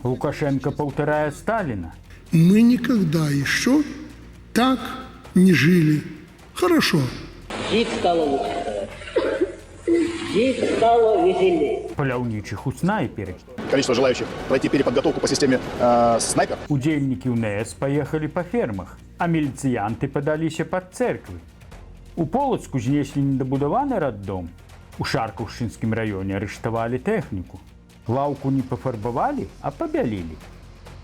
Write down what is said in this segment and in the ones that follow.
Лукашенко повторяет Сталина. Мы никогда еще так не жили. Хорошо. Жить стало лучше. Жить стало веселее. Паляўнічых у снайперы. Количество желающих пройти переподготовку по системе снайпер. Удзельнікі УНС поехали по фермах, а міліцыянты падаліся пад церквы. У Полацку знеслі недабудаваны раддом. У Шаркаўшчынскім раёне арыштавалі тэхніку. Лаўку не пафарбавалі, а пабялілі.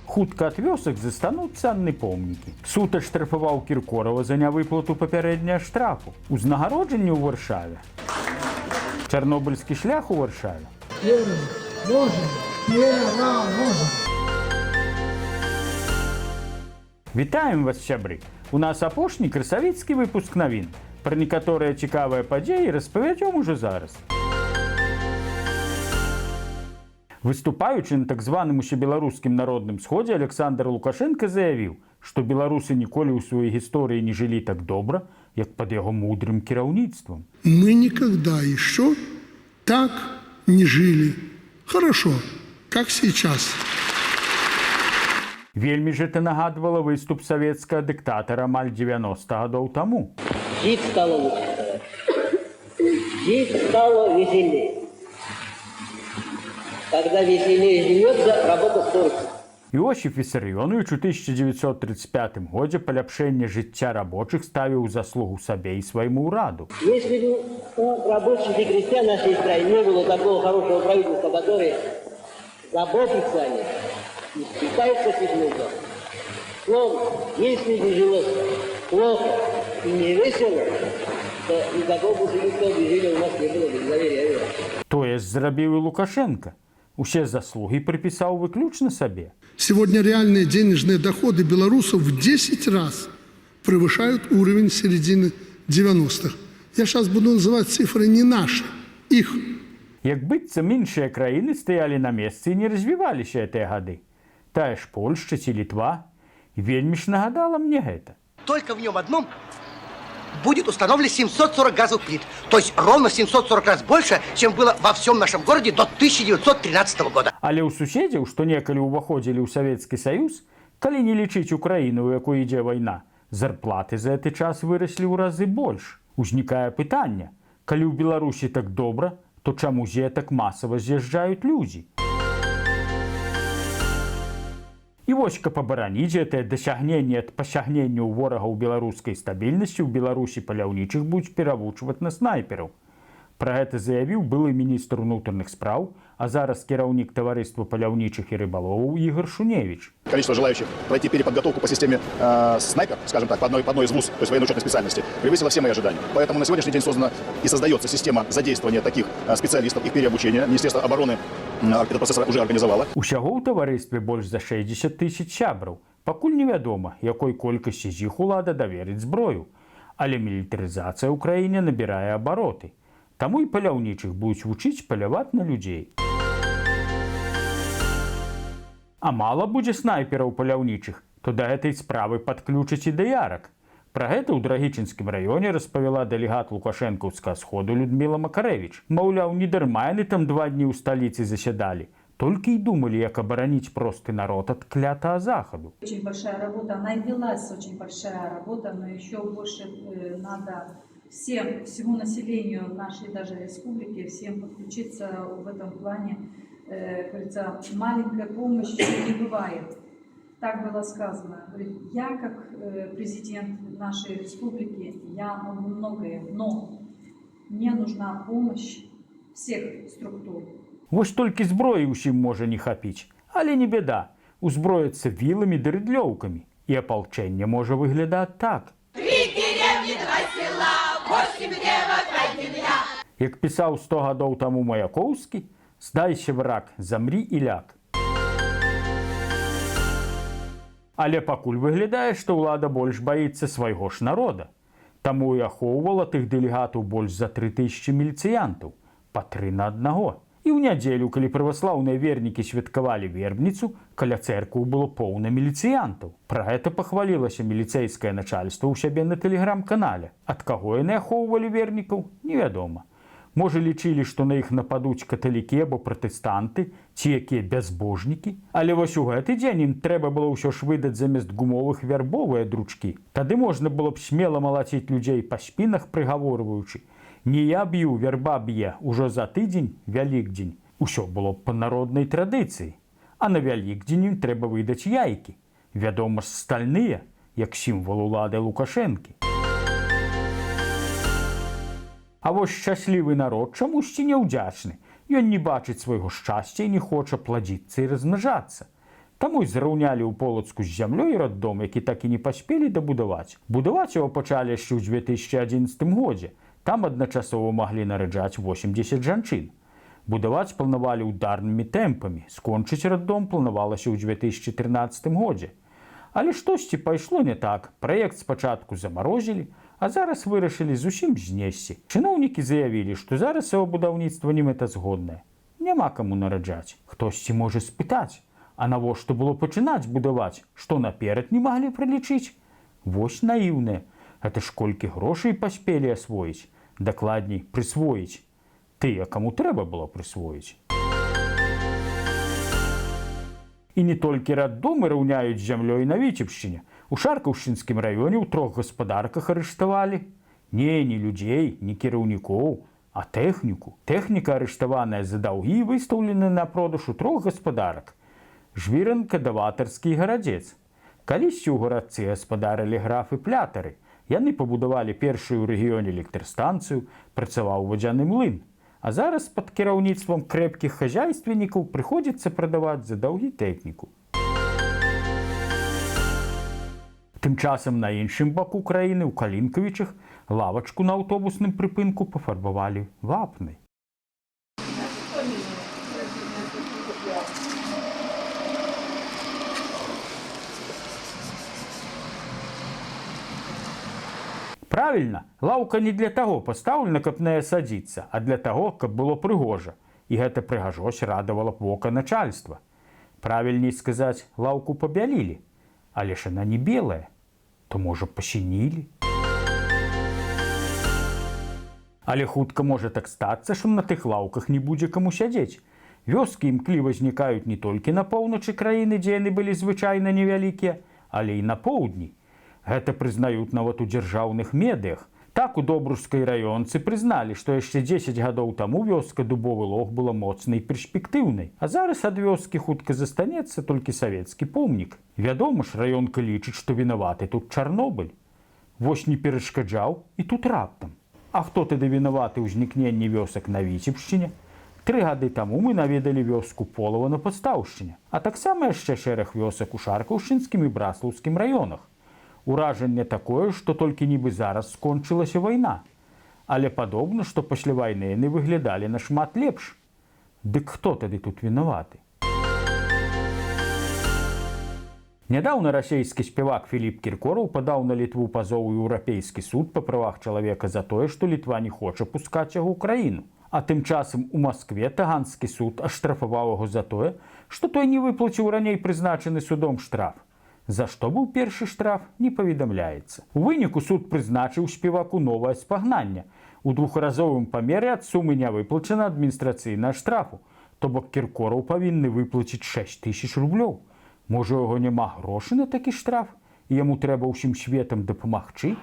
Хутка ад вёсак застануцца цанны помнікі. Суд аштрафаваў Кіркорава за нявыплату папярэдняга штрафу. Узнагароджанне ў Варшаве. Чарнобыльскі шлях у Варшаве. Вітаем вас, сябры! У нас апошні красавіцкі выпуск навін. Пра некаторыя цікавыя падзеі распавядзём ужо зараз. Выступаючы на так званым усебеларускім народным сходзе, Александр Лукашенко заявіў, што беларусы ніколі ў сваёй гісторыі не жылі так добра, як пад яго мудрым кіраўніцтвам. Мы никогда еще так не жили. Хорошо, как сейчас. Вельмі ж это нагадвала выступ савецкага дыктатара амаль 90 гадоў таму. Жить стало лучше. Жить стало веселее. Когда веселее живется, работа спорится. Іосиф Вісарыёновіч у 1935 годзе паляпшэнне жыцця рабочых ставіў у заслугу сабе і свайму ўраду. Если бы у рабочих и крестьян нашей страны не было такого хорошего правительства, которое заботится о них и считается с их нуждой, словом, если бы жилось плохо и не весело, то никакого большевистского движения у нас не было бы, заверяю вас. Тое ж зрабіў і Лукашенко. Усе заслугі припісаў выключна сабе. Сегодня реальные денежные доходы белорусов в 10 раз превышают уровень середины 90-х. Я сейчас буду называть цифры не наши, их. Як быццам іншыя краіны стаялі на месцы і не развіваліся гэтыя гады. Тая ж Польшча ці Літва. Вельмі ж нагадала мне гэта. Только в нем одном будет установлено 740 газовых плит. То есть ровно 740 раз больше, чем было во всем нашем городе до 1913 года. Але ў суседзяў, што некалі ўваходзілі ў Савецкі Саюз, калі не лічыць Украіну, у якой ідзе вайна, зарплаты за гэты час выраслі ў разы больш. Узнікае пытанне, калі ў Беларусі так добра, то чаму так масава з'язджаюць людзі? І вось, каб абараніць гэтае дасягненне ад пасягненняў ворагаў беларускай стабільнасці, у Беларусі паляўнічых будуць перавучваць на снайпераў. Пра гэта заявіў былы міністр унутраных спраў, а зараз кіраўнік таварыства паляўнічых і рыбаловаў Ігор Шуневіч. Количество желающих пройти переподготовку по системе снайпер, скажем так, по одной из ВУЗ, то есть военно-учетной специальности, превысило все мои ожидания. Поэтому на сегодняшний день создана и создается система задействования таких специалистов, их переобучения. Министерство обороны этот процесс уже организовало. Усяго ў таварыстве больш за 60 тысяч сябраў. Пакуль невядома, якой колькасці з іх улада даверыць зброю. Але мілітарызацыя ў краіне набірае абароты. Таму і паляўнічых будуць вучыць паляваць на людзей. А мала будзе снайпераў паляўнічых, то да гэтай справы падключаць і даярак. Пра гэта ў Драгічынскім раёне распавяла дэлегат лукашэнкаўскага сходу Людміла Макарэвіч. Маўляў, не дарма яны там 2 дні ў сталіцы засядалі. Только и думали, как оборонить простый народ от клятого Заходу. Очень большая работа, она и велась очень большая работа, но еще больше надо всему населению нашей даже республики, всем подключиться в этом плане. Говорится, маленькая помощь не бывает. Так было сказано. Я как президент нашей республики, я могу многое, но мне нужна помощь всех структур. Вось толькі зброі ўсім можа не хапіць, але не бяда. Узброяцца віламі ды рыдлёўкамі. І апалчэнне можа выглядаць так. 3 деревни, 2 села, 8 девок, 1 я. Як пісаў 100 гадоў таму Маяковскі, здайся, враг, замрі і ляг. Але пакуль выглядае, што ўлада больш баіцца свайго ж народа. Таму і ахоўвала тых дэлегатаў больш за 3000 міліцыянтаў, па 3 на 1. І ў нядзелю, калі праваслаўныя вернікі святкавалі вербніцу, каля цэрквы было поўна міліцыянтаў. Пра гэта пахвалілася міліцэйскае начальства ў сябе на тэлеграм-канале. Ад каго яны ахоўвалі вернікаў, невядома. Можа, лічылі, што на іх нападуць каталікі або пратэстанты, ці якія бязбожнікі. Але вось у гэты дзень ім трэба было ўсё ж выдаць замест гумовых вярбовыя дручкі. Тады можна было б смела малаціць людзей па спінах, прыгаворваючы: «Не я б'ю, вярба б'е, ужо за тыдзень Вялікдзень». Усё было б па народнай традыцыі. А на Вялікдзень ім трэба выдаць яйкі. Вядома ж, стальныя, як сімвал улады Лукашэнкі. А вось шчаслівы народ чамусьці няўдзячны. Ён не бачыць свайго шчасця і не хоча пладзіцца і размнажацца. Таму і зраўнялі ў Полацку з зямлёй раддом, які так і не паспелі дабудаваць. Будаваць яго пачалі яшчэ ў 2011 годзе. Там адначасова маглі нараджаць 80 жанчын. Будаваць планавалі ударнымі тэмпамі. Скончыць раддом планавалася ў 2013 годзе. Але штосьці пайшло не так. Праект спачатку замарозілі, а зараз вырашылі зусім знесці. Чыноўнікі заявілі, што зараз яго будаўніцтва не мэтазгоднае. Няма каму нараджаць. Хтосьці можа спытаць: а навошта было пачынаць будаваць? Што наперад не маглі пралічыць? Вось наіўнае. Гэта ж колькі грошай паспелі асвоіць. Дакладней, прысвоіць. Тыя, каму трэба было прысвоіць. І не толькі раддомы раўняюць зямлёй на Віцебшчыне. У Шаркаўшчынскім раёне ў 3 гаспадарках арыштавалі. Не людзей, не кіраўнікоў, а тэхніку. Тэхніка, арыштаваная за даўгі, выстаўлена на продаж у 3 гаспадарак. Жвіранка, Даватарскі і Гарадзец. Калісьці ў гарадцы гаспадарылі графы-плятары. Яны пабудавалі першую ў рэгіёне электрастанцыю, працаваў вадзяны млын. А зараз пад кіраўніцтвам крэпкіх хазяйственнікаў прыходзіцца прадаваць за даўгі тэхніку. Тым часам на іншым баку краіны, у Калінкавічах, лавачку на аўтобусным прыпынку пафарбавалі вапнай. Правільна, лаўка не для таго пастаўлена, каб на яе садзіцца, а для таго, каб было прыгожа. І гэта прыгажосць радавала б вока начальства. Правільней сказаць, лаўку пабялілі. Але ж яна не белая, то, можа, пасінілі. Але хутка можа так стацца, што на тых лаўках не будзе каму сядзець. Вёскі імкліва знікаюць не толькі на поўначы краіны, дзе яны былі звычайна невялікія, але і на поўдні. Гэта прызнаюць нават у дзяржаўных медыях. Так у Добрускай раёнцы прызналі, што яшчэ 10 гадоў таму вёска Дубовы Лог была моцнай і перспектыўнай. А зараз ад вёскі хутка застанецца толькі савецкі помнік. Вядома ж, раёнка лічыць, што вінаваты тут Чарнобыль. Вось не перашкаджаў і тут раптам. А хто тады вінаваты ў ўзнікненні вёсак на Віцебшчыне? 3 гады таму мы наведалі вёску Полава на Пастаўшчыне, а таксама яшчэ шэраг вёсак у Шаркаўшчынскім і Браслаўскім раёнах. Уражанне такое, што толькі нібы зараз скончылася вайна. Але падобна, што пасля вайны яны выглядалі нашмат лепш. Дык хто тады тут вінаваты? Нядаўна расейскі спявак Філіп Кіркораў падаў на Літву пазоў у Еўрапейскі суд па правах чалавека за тое, што Літва не хоча пускаць яго ў краіну. А тым часам у Маскве Таганскі суд аштрафаваў яго за тое, што той не выплаціў раней прызначаны судом штраф. За што быў першы штраф, не паведамляецца. У выніку суд прызначыў спеваку новае спагнанне. У 2-разовым памеры ад сумы не выплачана адміністрацыйнага штрафу, то бок Кіркораў павінны выплаціць 6000 рублёў. Можа, у яго няма грошы на такі штраф, і яму трэба ўсім светам дапамагчы?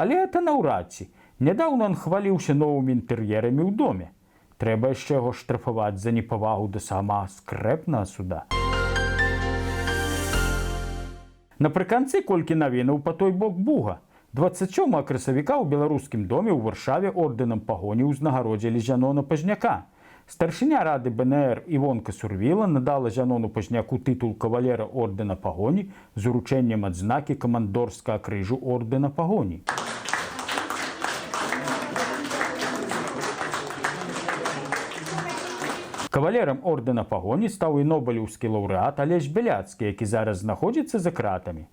Але это наўрад ці. Нядаўна ён хваліўся новымі інтэр'ерамі ў доме. Трэба яшчэ яго штрафаваць за непавагу да самага скрэпнага суда. Напрыканцы колькі навінаў па той бок Буга. 27 красавіка ў беларускім доме ў Варшаве ордэнам пагоні ўзнагародзілі Зянона Пазняка. Старшыня рады БНР Івонка Сурвіла надала Зянону Пазняку тытул кавалера ордэна пагоні з уручэннем адзнакі камандорскага крыжу ордэна пагоні. Кавалерам ордэна пагоні стаў і нобелеўскі лаўрэат Алесь Бяляцкі, які зараз знаходзіцца за кратамі.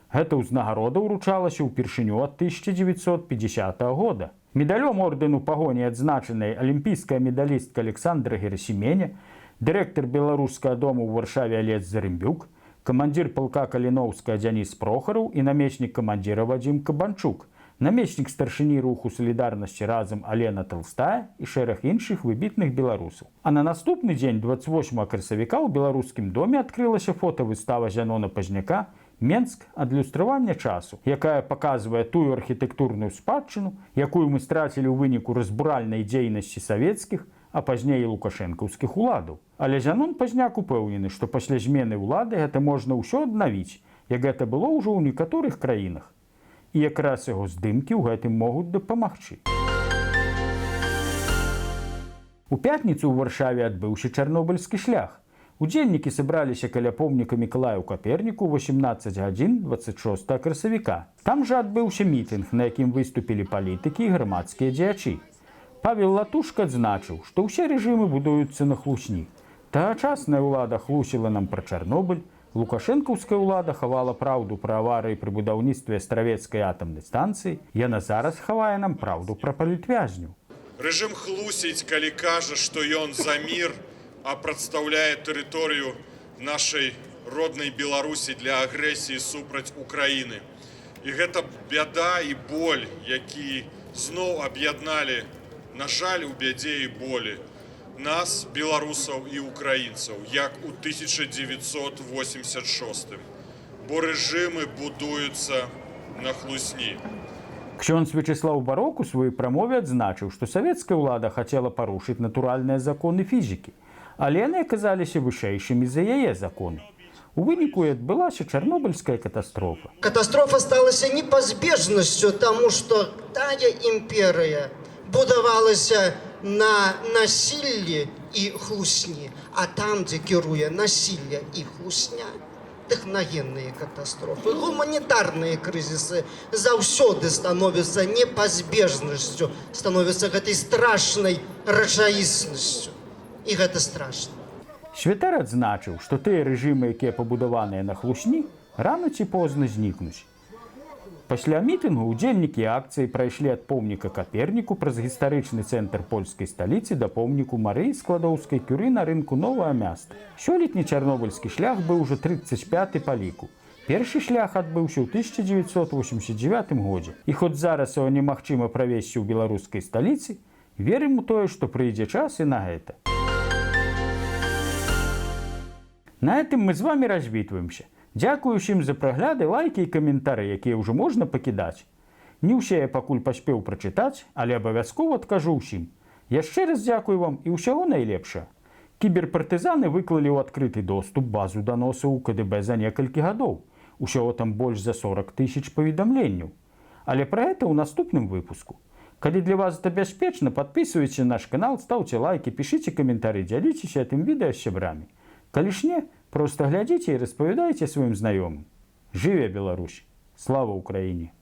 Гэта ўзнагарода ўручалася ўпершыню ад 1950 года. Медалём ордэну пагоні адзначанай алімпійская медалістка Александра Герасіменя, дырэктар беларускага дома ў Варшаве Алесь Зарымбюк, камандзір палка Каліноўская Дзяніс Прохараў і намечнік камандзіра Вадзім Кабанчук. намеснік старшыні руху салідарнасці разам Алена Толстая і шэраг іншых выбітных беларусаў. А на наступны дзень 28 красавіка ў беларускім доме адкрылася фотавыстава Зянона Пазняка «Менск. Адлюстраванне часу», якая паказвае тую архітэктурную спадчыну, якую мы страцілі ў выніку разбуральнай дзейнасці савецкіх, а пазней і лукашэнкаўскіх уладаў. Але Зянон Пазняк упэўнены, што пасля змены ўлады гэта можна ўсё аднавіць, як гэта было ўжо ў некаторых краінах. І якраз яго здымкі ў гэтым могуць дапамагчы. У пятніцу ў Варшаве адбыўся чарнобыльскі шлях. Удзельнікі сабраліся каля помніка Мікалаю Каперніку 18 гадзін 26 красавіка. Там жа адбыўся мітынг, на якім выступілі палітыкі і грамадскія дзеячы. Павел Латушка адзначыў, што ўсе рэжымы будуюцца на хлусні. Тагачасная ўлада хлусіла нам пра Чарнобыль, лукашэнкаўская ўлада хавала праўду пра аварыі пры будаўніцтве астравецкай атамнай станцыі, яна зараз хавае нам праўду пра палітвязню. Рэжым хлусіць, калі кажа, што ён за мір, а прадстаўляе тэрыторыю нашай роднай Беларусі для агрэсіі супраць Украіны. І гэта бяда і боль, які зноў аб'ядналі, на жаль, у бядзе і болі, нас, беларусаў і украінцаў, як у 1986. Бо рэжымы будуюцца на хлусні. Ксёндз Вячеслаў Барок у сваёй прамове адзначыў, што савецкая ўлада хацела парушыць натуральныя законы фізікі, але яны аказаліся вышэйшымі за яе законы. У выніку і адбылася чарнобыльская катастрофа. Катастрофа сталася непазбежнасцю, таму што тая імперыя будавалася на насіллі і хлусні, а там, дзе кіруе насілля і хлусня, тэхнагенныя катастрофы, гуманітарныя крызісы заўсёды становяцца непазбежнасцю, становяцца гэтай страшнай рэчаіснасцю. І гэта страшна. Святар адзначыў, што тыя рэжымы, якія пабудаваныя на хлусні, рана ці позна знікнуць. Пасля мітынгу удзельнікі акцыі прайшлі ад помніка Каперніку праз гістарычны цэнтр польскай сталіцы да помніку Марыі Складоўскай кюры на рынку Новае Мяста. Сёлетні чарнобыльскі шлях быў ужо 35-й па ліку. Першы шлях адбыўся ў 1989 годзе. І хоць зараз яго немагчыма правесці ў беларускай сталіцы, верым у тое, што прыйдзе час і на гэта. На гэтым мы з вамі развітваемся. Дзякую ўсім за прагляды, лайкі і каментары, якія ўжо можна пакідаць. Не ўсе я пакуль паспеў прачытаць, але абавязкова адкажу ўсім. Яшчэ раз дзякую вам і ўсяго найлепшага. Кіберпартызаны выклалі ў адкрыты доступ базу даносаў у КДБ за некалькі гадоў. Усяго там больш за 40 000 паведамленняў. Але пра гэта ў наступным выпуску. Калі для вас гэта бяспечна, падпісвайце наш канал, стаўце лайкі, пішыце каментары, дзяліцеся гэтым відэа з сябрамі. Калі ж не, проста глядзіце і распавядайце сваім знаёмым. Жыве Беларусь! Слава Украіне!